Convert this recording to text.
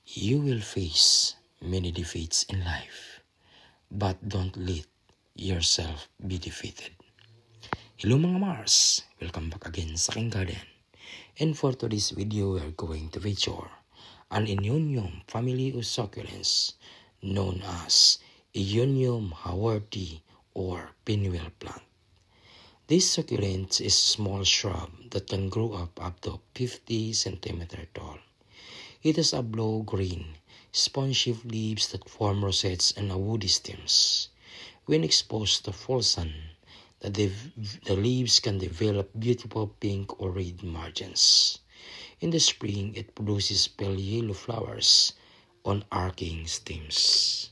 You will face many defeats in life, but don't let yourself be defeated. Hello mga Mars! Welcome back again sa aking garden. And for today's video, we are going to feature an Eonium family of succulents known as Eonium haworthi or pinwheel plant. This succulent is a small shrub that can grow up to 50 cm tall. It has a blue-green, spongy leaves that form rosettes and woody stems. When exposed to full sun, the leaves can develop beautiful pink or red margins. In the spring, it produces pale yellow flowers on arching stems.